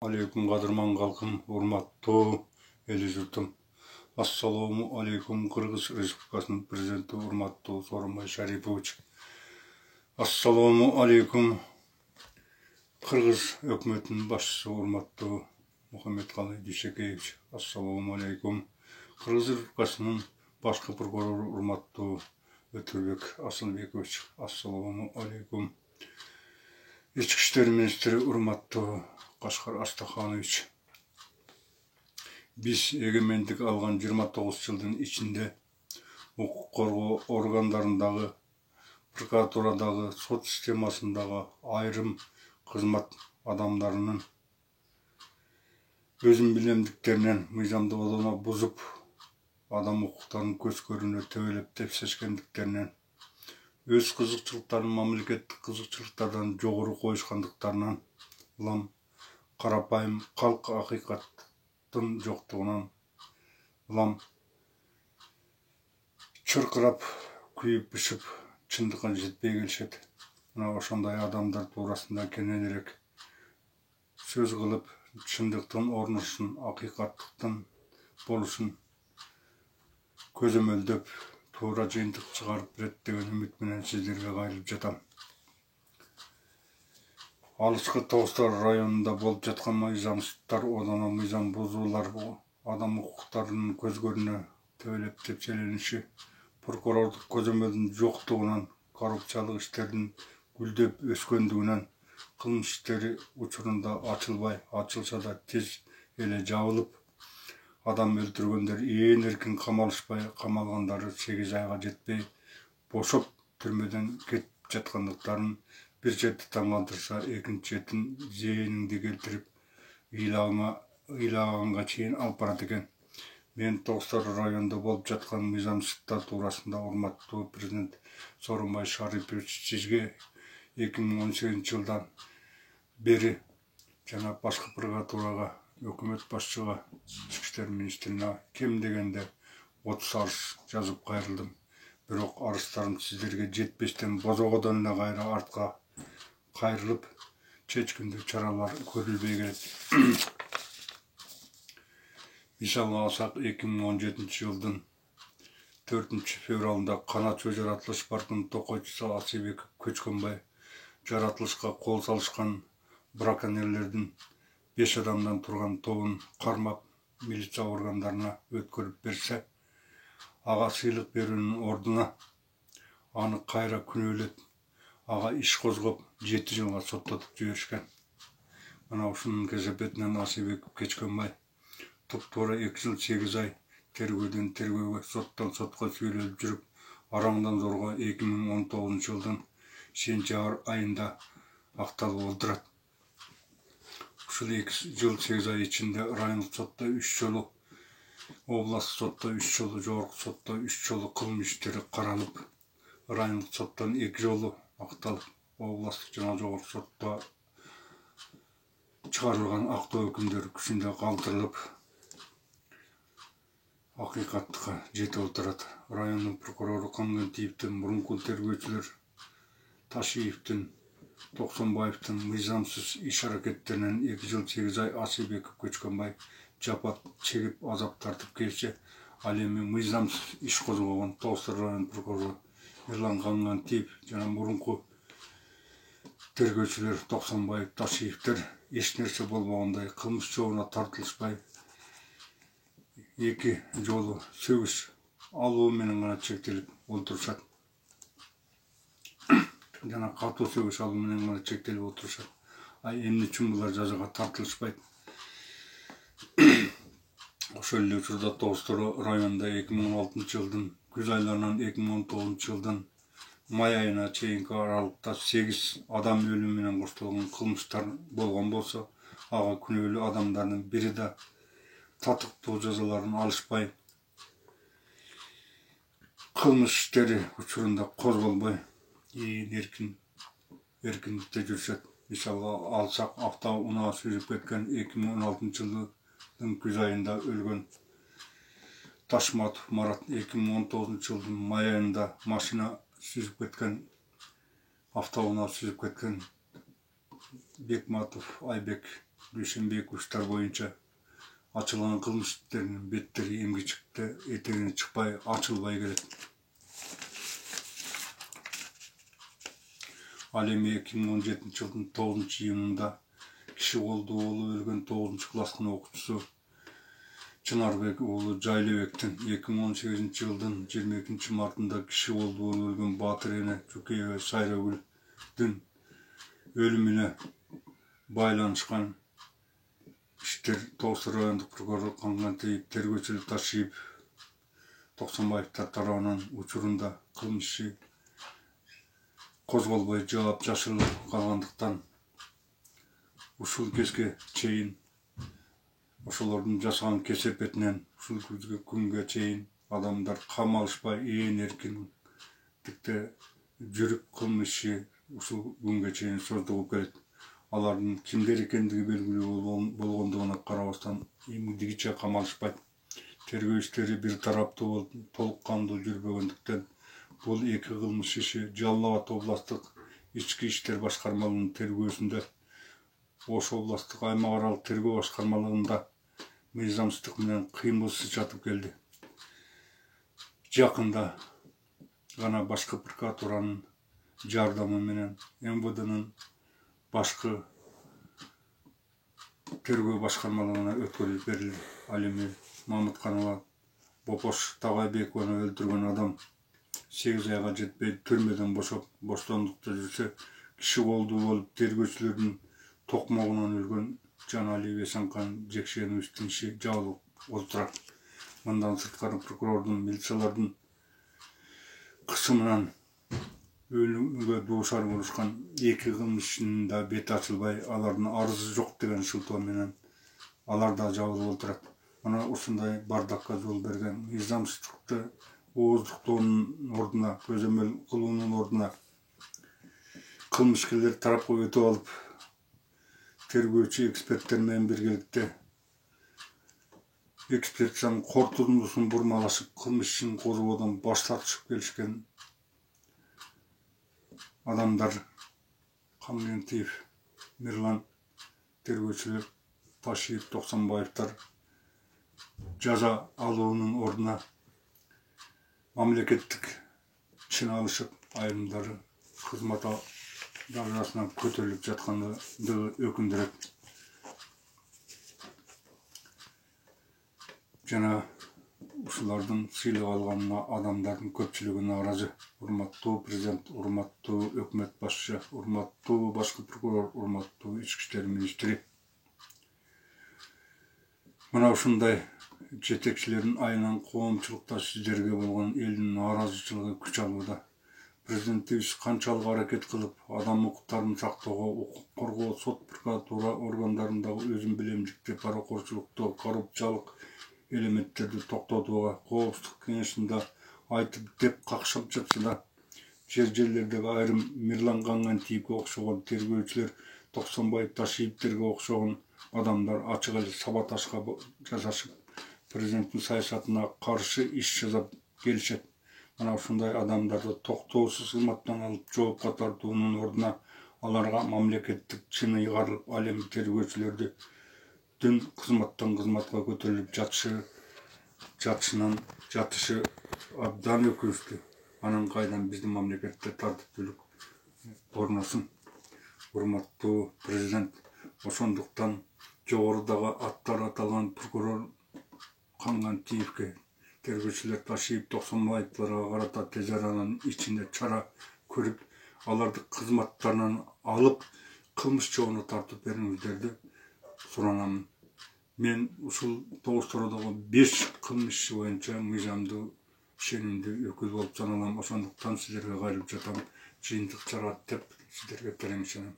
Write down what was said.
Алейкум қадырман халқым, урматтуу эли журтум. Ассаламу алейкум Кыргыз Республикасынын президенти урматтуу Сооронбай Шарипович. Ассаламу алейкум Кыргыз өкмөтүнүн башчысы урматтуу Мухаммедкалый Дүйшөкеевич. Ассаламу алейкум Кыргыз Республикасынын башкы прокурору урматтуу Өтөрбек Асылбекович. Ассаламу алейкум Ички иштер министри урматтуу Кашкар Астаханович. Биз эгемендик алган 29 жылдын ичинде укук коргоо органдарындагы, прокуратурадагы, сот системасындагы айрым кызмат адамдарынын өзүн билемдиктеринен мыйзамдуулугуна бузуп, адам укуктарын көз көрүүнө төбөлөп тепсешкендиктеринен, өз кызыкчылыктарын мамлекеттик кызыкчылыктардан жогору коюшкандыктарынан улам карапайым калк акыйкаттын жоктугунан улам чыркырап күйүп бышып чындыкка жетпей келишет. Мына ошондой адамдар туурасында кененирээк сөз кылып, чындыктын орношун, акыйкаттыктын болушун көзөмөлдөп, туура жыйынтык чыгарып берет деген үмүт менен сиздерге кайрылып жатам. Алышкы Тоостар районунда болуп жаткан мыйзамсыздыктар, одоно мыйзам бузуулар, адам укуктарынын көзгөрүнө төбөлөп тепселениши, прокурордук көзөмөлдүн жоктугунан, коррупциялык иштердин гүлдөп өскөндүгүнөн, кылмыш иштери учурунда ачылбай, ачылса да тез эле жабылып, адам өлтүргөндөр ээн эркин камалышпай, камалгандары 8 айга жетпей бошоп түрмөдөн кетип жаткандыктарын, бир чети таң калтырса, экинчи четин зээнинди келтирип, ыйлаганга чейин алып барат экен. Мен Тоостар районунда болуп жаткан мыйзамсыздыктар туурасында урматтуу президент Сооронбай Шарипович сизге 2018 жылдан бери жана башкы прокуратурага, өкмөт башчыга, ички иштер министрине кем дегенде 30 арыз жазып кайрылдым. Бирок арыздарым сиздерге жетпестен бозогодон эле кайра артка кайрылып, чечкиндүү чаралар көрүлбөй келет. Мисалга алсак, 2017 жылдын 4 февралында Канат жөө жаратылыш паркынын токойчусу Асылбек Көчкөнбай жаратылышка кол салышкан браконьерлердин 5 адамдан турган тобун кармап, милиция органдарына өткөрүп берсе, ага сыйлык берүүнүн ордуна аны кайра күнөөлөп, ага иш козгоп 7 жылга соттотуп жиберишкен. Мына ушунун кесепетинен Асылбек Көчкөнбай туп-туура 2 жыл 8 ай тергөөдөн тергөөгө, соттон сотко сүйлөлүп жүрүп, араңдан зорго 2019 жылдын сентябрь айында акталып олтурат. Ушул 2 жыл 8 ай ичинде райондук сотто 3 жолу, областтык сотто 3 жолу, жогорку сотто 3 жолу кылмыш иштери каралып, райондук соттон 2 жолу акталып, областтык жана жогорку сотто чыгарылган актоо өкүмдөр күчүндө калтырылып, акыйкаттыкка жетип отурат. Райондун прокурору Камгентиевдин, мурунку тергөөчүлөр Ташиевдин, Токсонбаевдин мыйзамсыз иш аракеттеринен 2 жыл 8 ай Асылбек Көчкөнбай жапа чегип, азап тартып келсе, ал эми мыйзамсыз иш козгогон Тоостар район прокурору Эрлан Камгентиев жана мурунку тергөөчүлөр Токсонбаев, Ташиевдер эч нерсе болбогондой, кылмыш жообуна тартылышпай, 2 жолу сөгүш алуу менен гана чектелип отурушат. Жана катуу сөгүш алуу менен гана чектелип отурушат. Эмне үчүн булар жазага тартылышпайт? Ошол эле учурда Тоостар районунда 2016 жылдын күз айларынан 2019 жылдын май айына чейинки аралыкта 8 адам өлүмү менен коштолгон кылмыштар болгон болсо, ага күнөөлүү адамдардын бири да татыктуу жазаларын алышпай, кылмыш иштери учурунда козголбой, эркиндикте жүрүшөт. Мисалга алсак, автоунаа сүзүп кеткен 2016 жылдын күз айында өлгөн Ташматов Марат, 2019 жылдын май айында машина сүзүп кеткен, автоунаа сүзүп кеткен Бекматов Айбек, Дүйшенбек уштар боюнча ачылган кылмыш иштеринин беттери эмгичекте этегине чыкпай ачылбай келет. Ал эми 2017 жылдын 9-июнунда киши колду уулу өлгөн 9-класстын окуучусу Чынарбек уулу Жайлыбектин 2018 жылдын 22 мартында киши колду уулу өлгөн Батыр эне Жукеева Сайрагүлдүн өлүмүнө байланышкан иштер Тоосу райондук прокурор Кангантиев тергөөчүлөр Ташиев Токсонбаевдер тарабынан учурунда кылмыш иши козголбой жаап жашырылып калгандыктан ушул кезге чейин ошолордун жасаган кесепетинен ушул күнгө чейин адамдар камалышпай ээн эркиндикте жүрүп кылмыш иши ушул күнгө чейин созулуп келет. Алардын кимдер экендиги белгилүү болгондугуна карабастан эмгидигиче камалышпайт. Тергөө иштери бир тараптуу болуп толук кандуу жүрбөгөндүктөн бул эки кылмыш иши Жалал Абад областтык ички иштер башкармалыгынын тергөөсүндө Ош областтык аймак аралык тергөө башкармалыгында мыйзамсыздык менен кыймылсыз жатып келди. Жакында гана башкы прокуратуранын жардамы менен МВДнын башкы тергөө башкармалыгына өткөрүлүп берилди. Ал эми Мамытканова Бопош Тагайбекованы өлтүргөн адам 8 айга жетпей түрмөдөн бошоп боштондукта жүрсө, киши колдуу болуп тергөөчүлөрдүн токмогунан өлгөн Жаналиев Эсенкан Жекшеновичтин иши жабылып отурат. Мындан сырткары прокурордун милициялардын кысымынан өлүмгө дуушар болушкан эки кылмыш ишинин да бети ачылбай, алардын арызы жок деген шылтоо менен алар да жабылып отурат. Мына ушундай бардакка жол берген мыйзамсыздыкты ооздуктоонун ордуна, көзөмөл кылуунун ордуна кылмышкерлер тарапка өтүп алып, тергөөчү эксперттер менен биргеликте экспертизанын корутундусун бурмалашып, кылмыш ишин козгоодон баш тартышып келишкен адамдар Кангентиев, Мирлан, тергөөчүлөр Ташиев, Токсонбаевдер жаза алуунун ордуна мамлекеттик чын алышып, айрымдары кызмат даражасынан көтөрүлүп жаткандыгы өкүндүрөт. Жана ушулардын сыйлык алганына адамдардын көпчүлүгү нааразы. Урматтуу президент, урматтуу өкмөт башчы, урматтуу башкы прокурор, урматтуу ички иштер министри. Мына ушундай жетекчилердин айынан коомчулукта сиздерге болгон элдин нааразычылыгы күч алууда. Президентибиз канчалык аракет кылып, адам укуктарын сактоого, укук коргоо, сот, прокуратура органдарындагы өзүн билемдикти, паракорчулукту, коррупциялык элементтерди токтотууга Коопсуздук кеңешинде айтып деп какшап жатса да, жерлердеги айрым Мирлан Кангантиевге окшогон тергөөчүлөр, Токсонбаев, Ташиевтерге окшогон адамдар ачык эле саботажга жасашып, президенттин саясатына каршы иш жасап келишет. Мына ушундай адамдарды токтоосуз кызматтан алып жоопко тартуунун ордуна аларга мамлекеттик чын ыйгарылып, ал эми тергөөчүлөрдүн кызматтан кызматка көтөрүлүп жатышы абдан өкүнүчтүү. Анан кайдан биздин мамлекетте тартиптүүлүк орношун. Урматтуу президент, ошондуктан жогорудагы аттары аталган прокурор Кангантиевге, тергөөчүлөр Ташиев, Токсонбаевларга карата тез аранын ичинде чара көрүп, аларды кызматтарынан алып, кылмыш жообуна тартып бериңиздерди суранамын. Мен ушул Тоостородогу 5 кылмыш иши боюнча мыйзамдуу ишенимдүү өкүл болуп саналам. Ошондуктан сиздерге кайрылып жатам. Жыйынтык чара деп сиздерге терең ишенем.